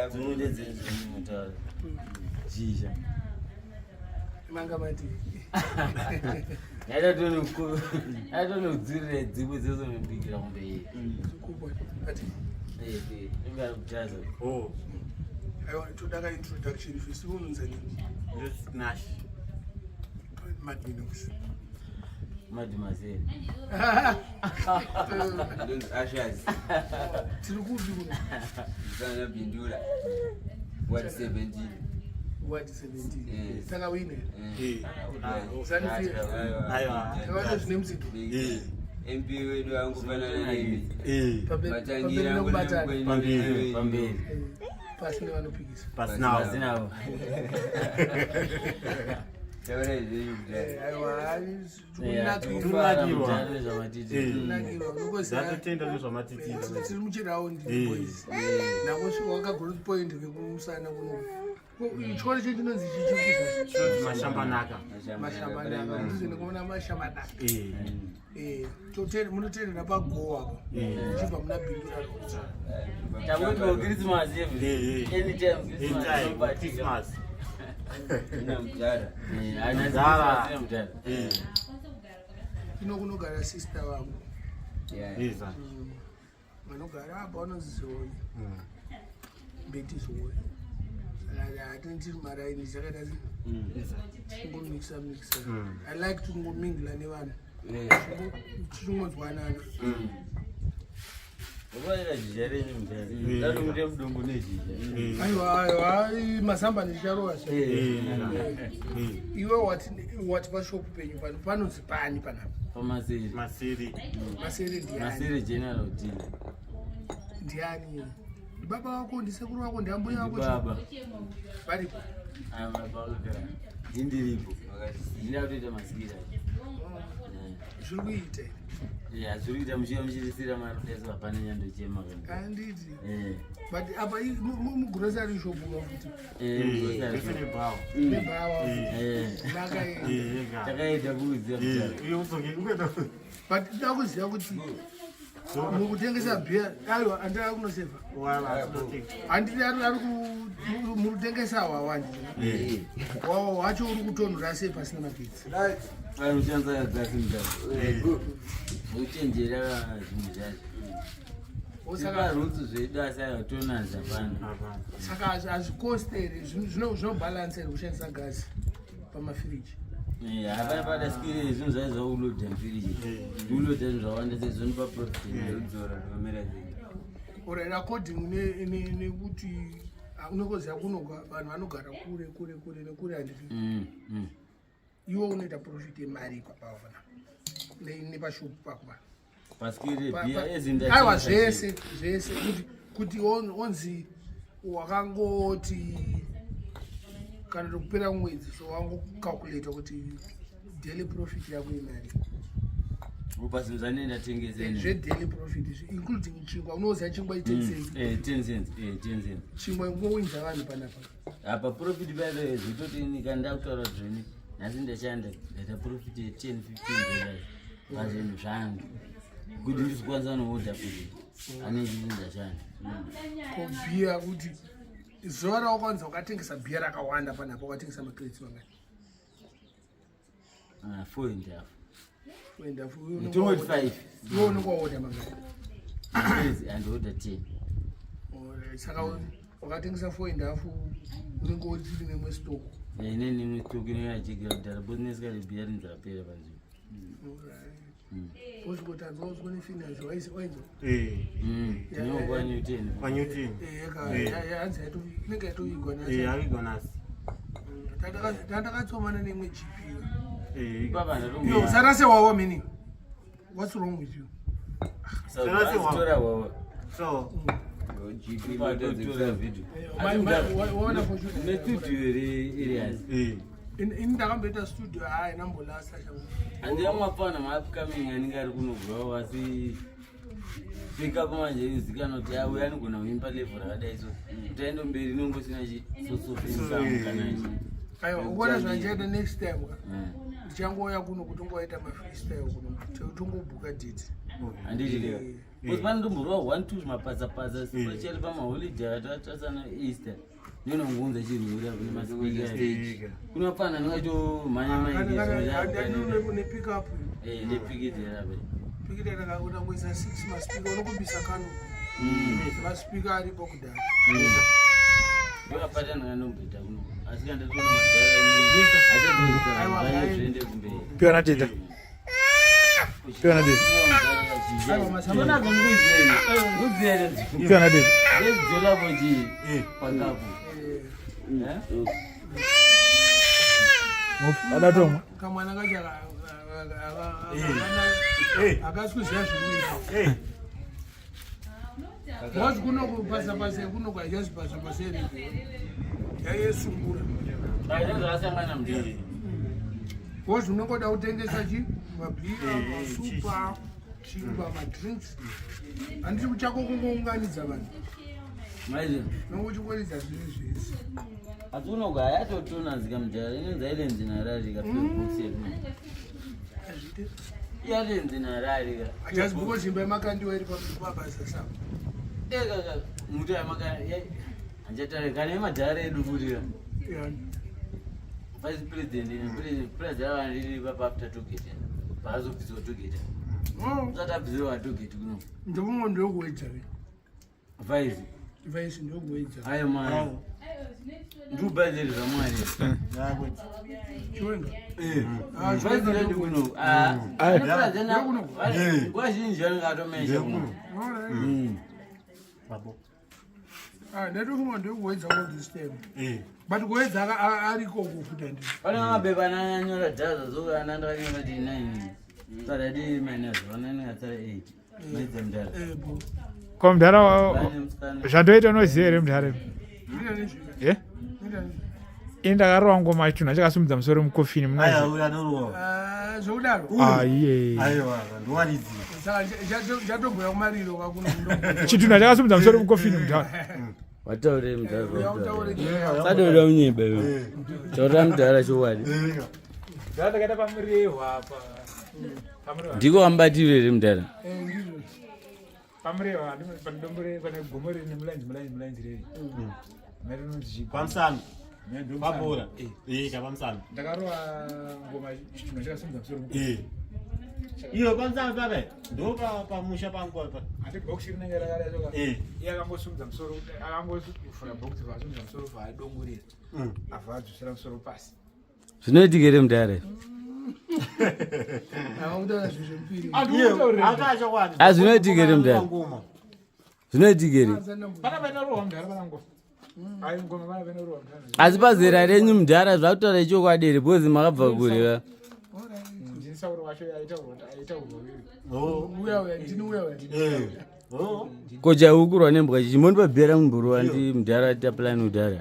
dzinoite dzezvinotaura jizha manga mati aitonokudzirira dzimwe dzezonobikira kumberi kubwa ati ingari kutaza aiwa todaka introduction fisi unonza nini Nash. Madminux madimaseri tiri kupi kuno Bindura. What 17? ward 17 saka wine Aiwa. zvine muzito MP wedu wangu fanana nini? pamberi nokubatana pamberi pasine vanopikisa Pasinawo. azinavo Taura hivi. aiwa tunakirwa zvamatiti Zatotenda nezvamatitira. tiri muchiraundi boys nangosvika wakagona point kekumusana kuno chikoro chechinonzi chichikizva Mashambanaka. mashambanaka ndizvene kuona mashambanaka munoteerera pagowa muchibva muna bindura tamuipo krismas anytime Christmas. Ina mjara. anazara ino kunogara sister vangu Yeah. Iza. vanogara apa vanonzi zoni mbeti zoni hatini tiri maraini zvakaita tingomikisa I like tungomingla nevanhu tichingozwanana ukaita jizha renyu mudhari datumute mudumbu nejizha aiwa masamba ndicharova iwe wati pashopu penyu pano panonzi pani panapa pamaseri Masiri. masere ndiani maseri general dina ndiani ndibaba wako ndisekuru wako ndiambuya wako baba varipo amabakagara indiripo ndina kutoita masikira zviri kuita zviri kuita muchiva muchirisira marudesa hapane nyandochema anditi but apa mugurosari shopu mafuti Bawo. nebhawa naka takaita kuudzia Uyo uzoke kukwenda. but da kuziva kuti mukutengesa bhia aiwa andira kunoseva Wala atoteka. handiti ari murutengesa hwawandi wawo wacho uri kutonhora sei pasina magetsi anoshandisa gasi mudari uchenjera zvinhu zvacho iparutsu zvedu asi akatonanza pano saka hazvikostere zvinobhalanseri kushandisa gasi pamafiriji hapana padasikire zvinhu zvacho zvauloda mufiriji ndiuloda zvinhu zvawanda sezvoni paprofit Ndodzora kamera zvingi. orit according nekuti unokoziva kunogwa vanhu vanogara kure nekure handiti iwo unoita profit yemari kwapavana nepashopu pakuva pasikire bhia aiwa zvese kuti onzi wakangoti kana tokupera mwedzi so wangokalkulata kuti daily profit yako imari upa zvinhu zvanenda tengeseni zvedaily profit including chingwa unoziva chingwa 10 cents chingwa ngowinza vanhu panapa apa profit paive zvitotini kana ndakutaura zvini nhasi ndachanda ndaita profit ye$10-15 pazvinhu zvangu kuti ndizikwanisa noodha kuti ane chiti ndachanda kobhiya kuti zuva rawakwanza ukatengesa bhiya rakawanda panapa ukatengesa makredits mangani 4.5 iwe unenge waoda mangani andioda 10 saka wakatengesa 4.5 unenge uchiri nemwe stoko ine nimwe stoki inoyachigera kudhara bozinesika rebhiya rinzakapera panzvimbo uzvikotanzwa uzwa nefinanzvo waizo inongwa newton Kwa Newton. hanzi inenge yatoigwa Avigwa nasi. tandakatsomana nemwe gp baba yo sarase wawa meaning what's wrong with you tora wawa So, GP patotora video waona poshuta nestudio irias ini ndakamboita studio hai nambolasa shangu handina mapana maupcoming anenge ari kunogwawo asi pika pamanje inozikana kuti auya anogona kuimba level rakadai so kuti aende mberi inongosina chisosofisamu kana chi aiwa ukuona zvandichaita next time ndichangoya kuno kuti ungoita mafreestyle kuno tongobhuka date handiti kuti pandomborwa 1-2 mapatsa special pamaholiday akatatasana Easter ndinongunza chirwira kune maspika kunofana ndingatomhanya nepikup ndepikitera pikitera kakutangoisa 6 maspika unokumbisa kano maspika aripo kudhara ndokapatana kanomboita kuno asi kandatoona mazvaende kumberi piona teta piona teta piona teta ndedzolapo chii pangapo adatomwa kamwana kacho akasikuziva zvinoita wazi kuno kupasapasa kuno kwachazipasapasa redio yaiyesungura aizvasangana mudii wazi unongoda kutengesa chi mabhira masupa chingwa madrinks handiti kuchako kungounganidza vanhu maizvo nongochikoridza zviri zvese asi unogara yatotonazika mujara inonzaile nzinararika peboxedu iyale nzinararika achazibuko zimba yemakandiwa iri pabasa savo ekaka muto yamaka hanchatare kana yemadhara edu futira vice president president avandiriri papafter togeta paazobviswa togeta usati abvisirwa watogeti kuno ndovumwe ndokuwedza vice vice ndokuwedza ayo mari ndikubhadhiri zvamwari chiwenga vice redu kuno nguva zhinji vanongatomesha kuno ndatofunga ndokuwedza all this time but kuwedza ariko kufuta ndi pane mabeba nanyanyora dhaza zokana ndakanyora ti 9 sadadi minus 1 ngatsara 8 maidza mudhara ko mudhara zvatoita unoziva here mudhara ita ini ndakarowa ngoma chinhu achakasimudza musoro mukofini zvokudaro iye saka chatobhuya kumariro kakuno chitunhu achakasimudza musoro mukofini mudhara wataure mudhara sadoda unyimba taura mudhara chowadi ndakaita pamurehwa ndiko ambatirwo here mudhara pamurehwa pandombore pane gomo riri nemulainzi rei pamusana pabhora pamusana ndakarowa ngoma chinhu chakasimudza musoro mukofini iyo pamusana pape ndo pamusha pangu apa ati bhokisi rinenge rakadasoka iye akangosumudza musoro akangofura bhokisi vaasumudza musoro vaadongorera abva adzosera musoro pasi zvinoitika here mudhara akakutaura zvezvempiri zvinoitika here mudhara zvinoitika here pana painarohwa mudhara panangofa ai ngoma pana painarohwa mudhara asi pazera renyu mudhara zvakutaura ichokwadi here bhozi makabva kure ndinisauro wacho aitaurwa uya ndini kochaukurwa nembwa chichi mondipabhera mumburuwa ndi mudhara tapulani udhara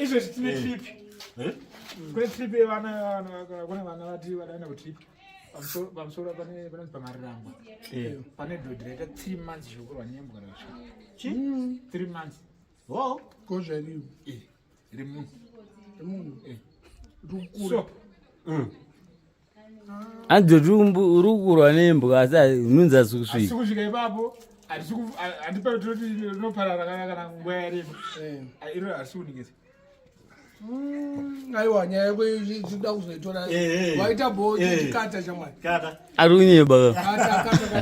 izvezvi tine trip kune trip yevana kune vana vati vadaenda kutrip pamusoro panonzi pamarirangwa pane dhodhi raita 3 months zvokurwa nembwa rasvika 3 months kozvariwo remunhu rukura hanzi rukurwa nembwa asi hunonzi asi kusvika kusvika ipapo handipatoti rinoparara kana nguva yarema iro hasi kuningisa aiwa nyaya yekuchida kuzoitora waita bho chikata chamwari ari kunyeba kata